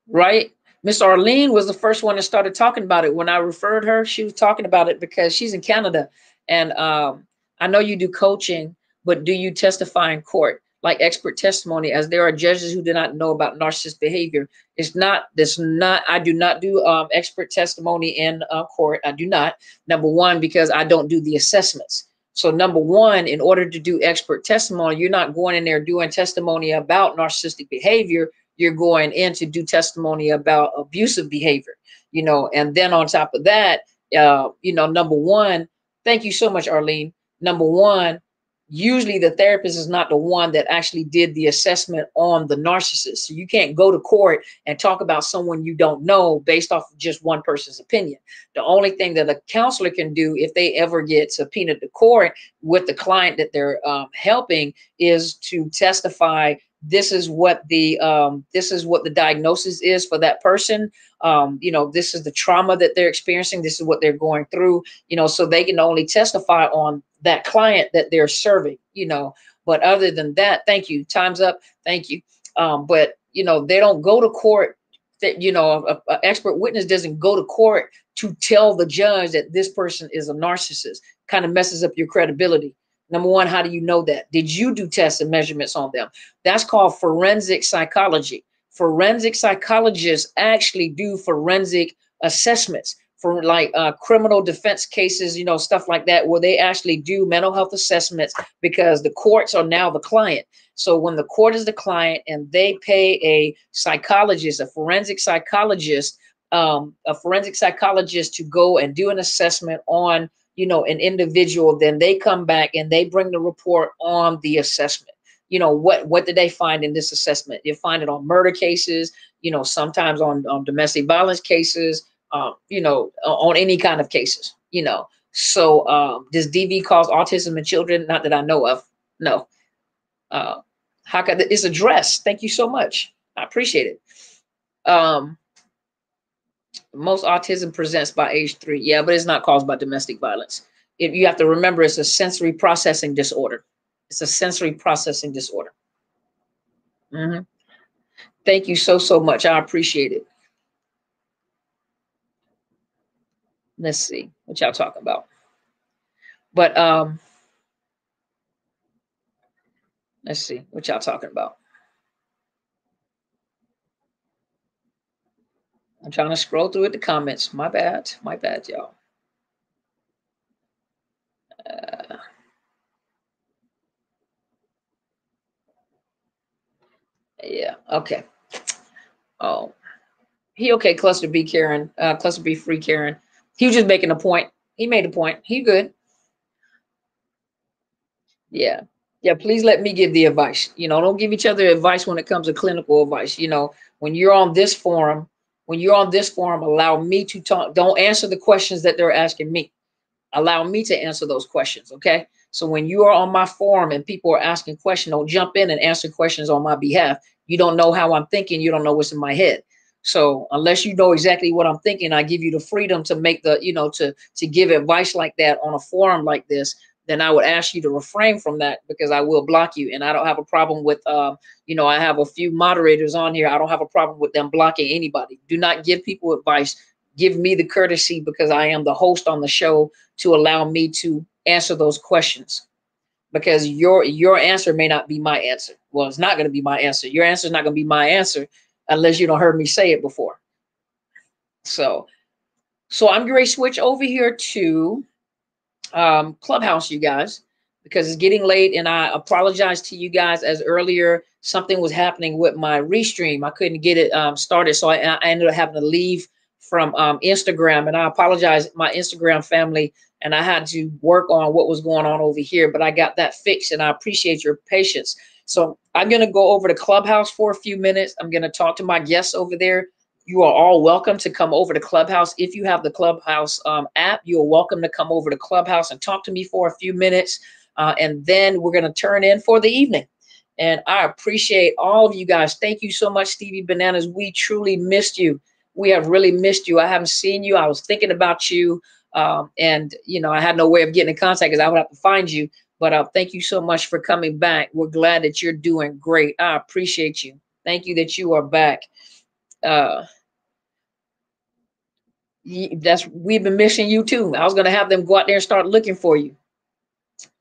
Right? Miss Arlene was the first one that started talking about it. When I referred her, she was talking about it because she's in Canada. And I know you do coaching, but do you testify in court, like expert testimony, as there are judges who do not know about narcissist behavior? I do not do expert testimony in court. I do not. Number one, because I don't do the assessments. So number one, in order to do expert testimony, you're not going in there doing testimony about narcissistic behavior. You're going in to do testimony about abusive behavior, and then on top of that, number one, thank you so much, Arlene. Number one, usually the therapist is not the one that actually did the assessment on the narcissist. So you can't go to court and talk about someone you don't know based off of just one person's opinion. The only thing that a counselor can do if they ever get subpoenaed to court with the client that they're helping is to testify. This is what the diagnosis is for that person. This is the trauma that they're experiencing. This is what they're going through, so they can only testify on that client that they're serving, but other than that, thank you. Time's up. Thank you. But they don't go to court. That an expert witness doesn't go to court to tell the judge that this person is a narcissist. Kind of messes up your credibility. Number one, how do you know that? Did you do tests and measurements on them? That's called forensic psychology. Forensic psychologists actually do forensic assessments for like criminal defense cases, stuff like that, where they actually do mental health assessments because the courts are now the client. So when the court is the client and they pay a psychologist, a forensic psychologist to go and do an assessment on an individual, then they come back and they bring the report on the assessment. What did they find in this assessment? You find it on murder cases, sometimes on domestic violence cases, on any kind of cases, So does DV cause autism in children? Not that I know of. No. How could it's addressed? Thank you so much. I appreciate it. Most autism presents by age 3. Yeah, but it's not caused by domestic violence. You have to remember, it's a sensory processing disorder. It's a sensory processing disorder. Mm-hmm. Thank you so much. I appreciate it. Let's see what y'all talking about. But let's see what y'all talking about. I'm trying to scroll through the comments. My bad, y'all. Yeah, okay. Oh, he okay, Cluster B Karen, Cluster B Free Karen. He was just making a point. He made a point. He good. Yeah. Yeah, please let me give the advice. Don't give each other advice when it comes to clinical advice. When you're on this forum, allow me to talk. Don't answer the questions that they're asking me. Allow me to answer those questions. Okay. So when you are on my forum and people are asking questions, don't jump in and answer questions on my behalf. You don't know how I'm thinking. You don't know what's in my head. So unless you know exactly what I'm thinking, I give you the freedom to make to give advice like that on a forum like this, then I would ask you to refrain from that, because I will block you. And I don't have a problem with, I have a few moderators on here. I don't have a problem with them blocking anybody. Do not give people advice. Give me the courtesy, because I am the host on the show, to allow me to answer those questions, because your answer may not be my answer. Well, it's not going to be my answer. Your answer is not going to be my answer unless you don't heard me say it before. So I'm going to switch over here to Clubhouse, you guys, because it's getting late, and I apologize to you guys, as earlier something was happening with my restream. I couldn't get it started, so I ended up having to leave from Instagram, and I apologize, my Instagram family, and I had to work on what was going on over here, but I got that fixed, and I appreciate your patience. So I'm going to go over to Clubhouse for a few minutes. I'm going to talk to my guests over there. You are all welcome to come over to Clubhouse. If you have the Clubhouse app, you're welcome to come over to Clubhouse and talk to me for a few minutes. And then we're going to turn in for the evening. And I appreciate all of you guys. Thank you so much, Stevie Bananas. We truly missed you. We have really missed you. I haven't seen you. I was thinking about you. And I had no way of getting in contact, because I would have to find you. But thank you so much for coming back. We're glad that you're doing great. I appreciate you. Thank you that you are back. We've been missing you too. I was gonna have them go out there and start looking for you.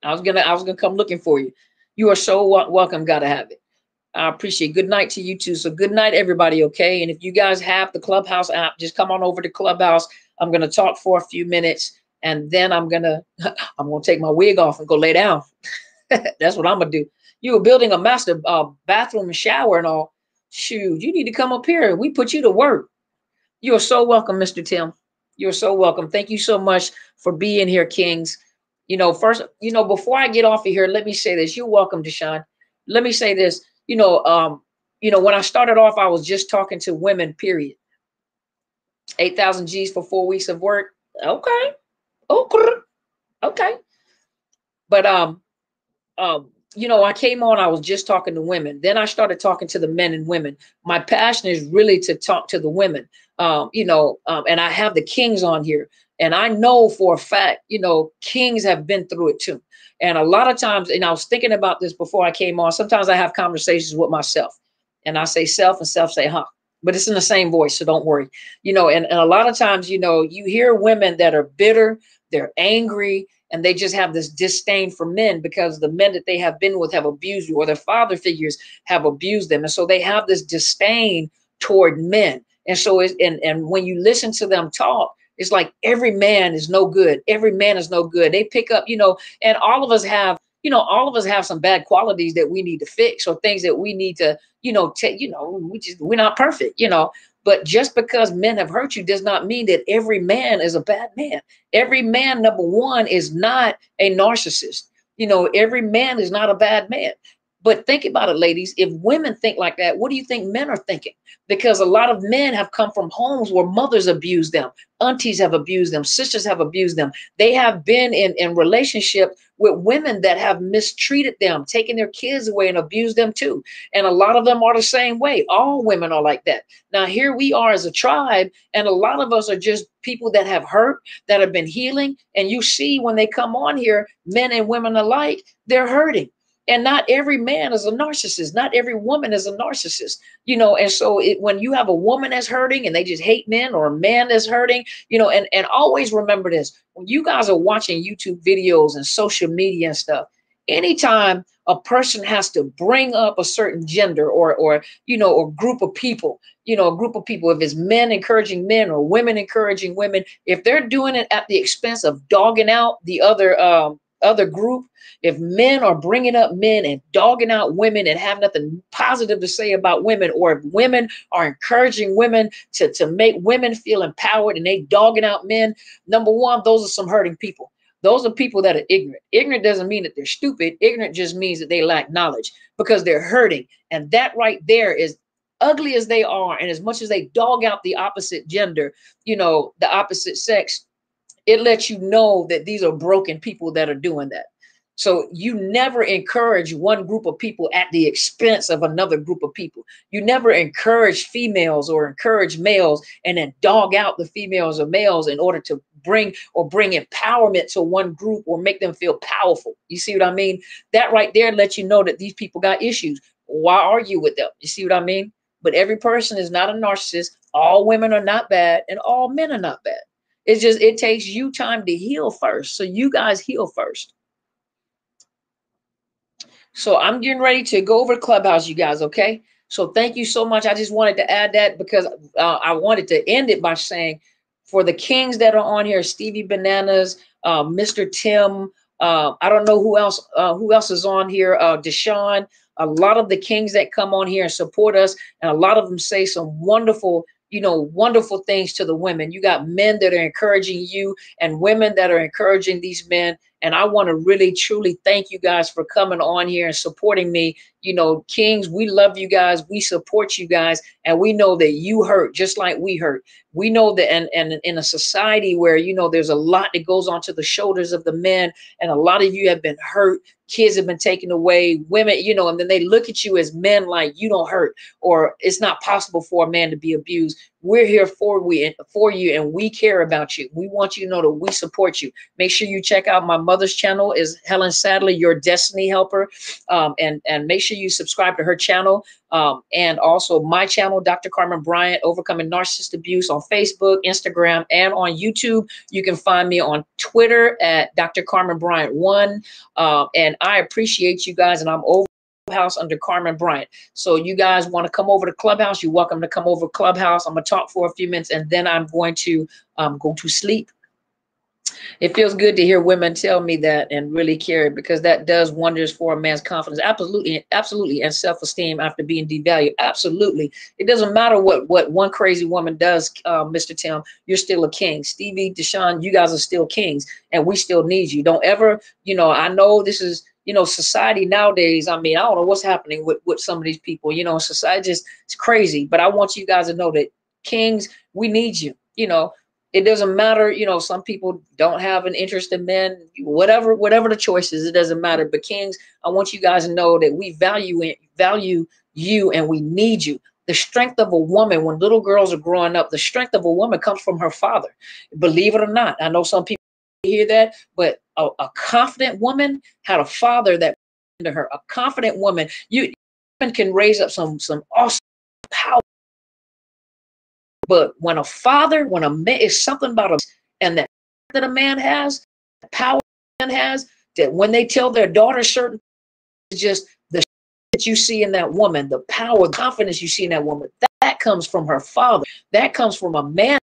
I was gonna come looking for you. You are so welcome. Gotta have it. I appreciate it. Good night to you too. So good night, everybody. Okay. And if you guys have the Clubhouse app, just come on over to Clubhouse. I'm gonna talk for a few minutes, and then I'm gonna take my wig off and go lay down. That's what I'm gonna do. You were building a master bathroom and shower and all. Shoot, you need to come up here. We put you to work. You're so welcome, Mr. Tim. You're so welcome. Thank you so much for being here, Kings. First, before I get off of here, let me say this. You're welcome, Deshaun. Let me say this. When I started off, I was just talking to women, period. 8,000 G's for 4 weeks of work. Okay. Okay. But I came on, I was just talking to women. Then I started talking to the men and women. My passion is really to talk to the women, and I have the kings on here. And I know for a fact, kings have been through it too. And a lot of times, and I was thinking about this before I came on, sometimes I have conversations with myself, and I say self, and self say, huh, but it's in the same voice. So don't worry, and a lot of times, you hear women that are bitter, they're angry, and they just have this disdain for men, because the men that they have been with have abused you, or their father figures have abused them. And so they have this disdain toward men. And so and when you listen to them talk, it's like every man is no good. Every man is no good. They pick up, and all of us have some bad qualities that we need to fix, or things that we need to, we're not perfect, But just because men have hurt you does not mean that every man is a bad man. Every man, number one, is not a narcissist. Every man is not a bad man. But think about it, ladies. If women think like that, what do you think men are thinking? Because a lot of men have come from homes where mothers abused them, aunties have abused them, sisters have abused them. They have been in relationship with women that have mistreated them, taken their kids away and abused them too. And a lot of them are the same way. All women are like that. Now, here we are as a tribe, and a lot of us are just people that have hurt, that have been healing. And you see, when they come on here, men and women alike, they're hurting. And not every man is a narcissist. Not every woman is a narcissist, and so when you have a woman that's hurting and they just hate men, or a man that's hurting, and always remember this: when you guys are watching YouTube videos and social media and stuff, anytime a person has to bring up a certain gender or you know, or group of people, you know, a group of people, if it's men encouraging men or women encouraging women, if they're doing it at the expense of dogging out the other group, if men are bringing up men and dogging out women and have nothing positive to say about women, or if women are encouraging women to make women feel empowered and they dogging out men, number one, those are some hurting people. Those are people that are ignorant. Ignorant doesn't mean that they're stupid. Ignorant just means that they lack knowledge because they're hurting. And that right there is, ugly as they are, and as much as they dog out the opposite gender, you know, the opposite sex, it lets you know that these are broken people that are doing that. So you never encourage one group of people at the expense of another group of people. You never encourage females or encourage males and then dog out the females or males in order to bring empowerment to one group or make them feel powerful. You see what I mean? That right there lets you know that these people got issues. Why argue with them? You see what I mean? But every person is not a narcissist. All women are not bad and all men are not bad. It's just, it takes you time to heal first. So you guys heal first. So I'm getting ready to go over to Clubhouse, you guys, okay? So thank you so much. I just wanted to add that because I wanted to end it by saying, for the kings that are on here, Stevie Bananas, Mr. Tim, I don't know who else is on here, Deshaun, a lot of the kings that come on here and support us, and a lot of them say some wonderful, you know, wonderful things to the women. You got men that are encouraging you and women that are encouraging these men. And I want to really, truly thank you guys for coming on here and supporting me. You know, kings, we love you guys. We support you guys. And we know that you hurt just like we hurt. We know that and in a society where, you know, there's a lot that goes onto the shoulders of the men. And a lot of you have been hurt. Kids have been taken away, women, you know, and then they look at you as men like you don't hurt, or it's not possible for a man to be abused. We're here for you, and we care about you. We want you to know that we support you. Make sure you check out my mother's channel, is Helen Sadler, Your Destiny Helper, and make sure you subscribe to her channel, and also my channel, Dr. Carmen Bryant, Overcoming Narcissist Abuse, on Facebook, Instagram, and on YouTube. You can find me on Twitter at Dr. Carmen Bryant 1, and I appreciate you guys, and I'm over Clubhouse under Carmen Bryant. So you guys want to come over to Clubhouse, you're welcome to come over to Clubhouse. I'm gonna talk for a few minutes and then I'm going to go to sleep. It feels good to hear women tell me that and really care, because that does wonders for a man's confidence. Absolutely, absolutely. And self-esteem after being devalued. Absolutely. It doesn't matter what one crazy woman does, Mr. Tim, you're still a king. Stevie, Deshaun, you guys are still kings, and we still need you. Don't ever, you know, I know this is, you know, society nowadays. I mean, I don't know what's happening with some of these people, you know, society just, it's crazy. But I want you guys to know that kings, we need you. You know, it doesn't matter, you know, some people don't have an interest in men, whatever the choice is, it doesn't matter. But kings, I want you guys to know that we value you and we need you. The strength of a woman, when little girls are growing up, the strength of a woman comes from her father. Believe it or not. I know some people hear that, but a confident woman had a father that to her. A confident woman, you can raise up some awesome power. But when a man, is something about and that a man has, the power a man has, that when they tell their daughter certain, it's just the that you see in that woman, the power, the confidence you see in that woman, that comes from her father. That comes from a man.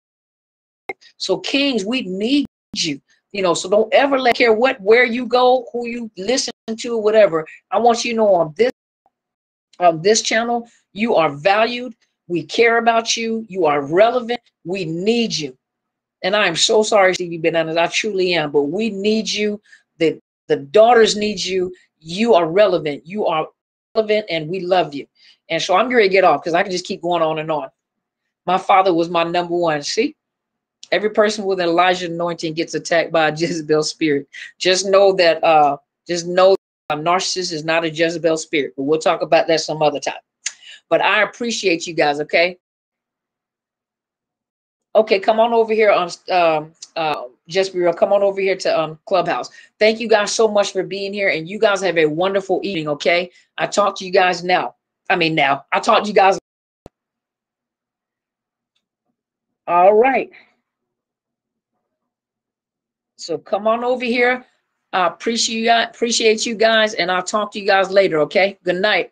So kings, we need you. You know, so don't ever care where you go, who you listen to, whatever. I want you to know on this channel, you are valued. We care about you. You are relevant. We need you. And I am so sorry, Stevie Bananas. I truly am. But we need you. The daughters need you. You are relevant. You are relevant, and we love you. And so I'm going to get off because I can just keep going on and on. My father was my number one. See? Every person with an Elijah anointing gets attacked by a Jezebel spirit. Just know that a narcissist is not a Jezebel spirit. But we'll talk about that some other time. But I appreciate you guys, okay? Okay, come on over here on Just Be Real. Come on over here to Clubhouse. Thank you guys so much for being here, and you guys have a wonderful evening, okay? I talk to you guys now. I talk to you guys. All right. So come on over here. I appreciate you guys, and I'll talk to you guys later. Okay. Good night.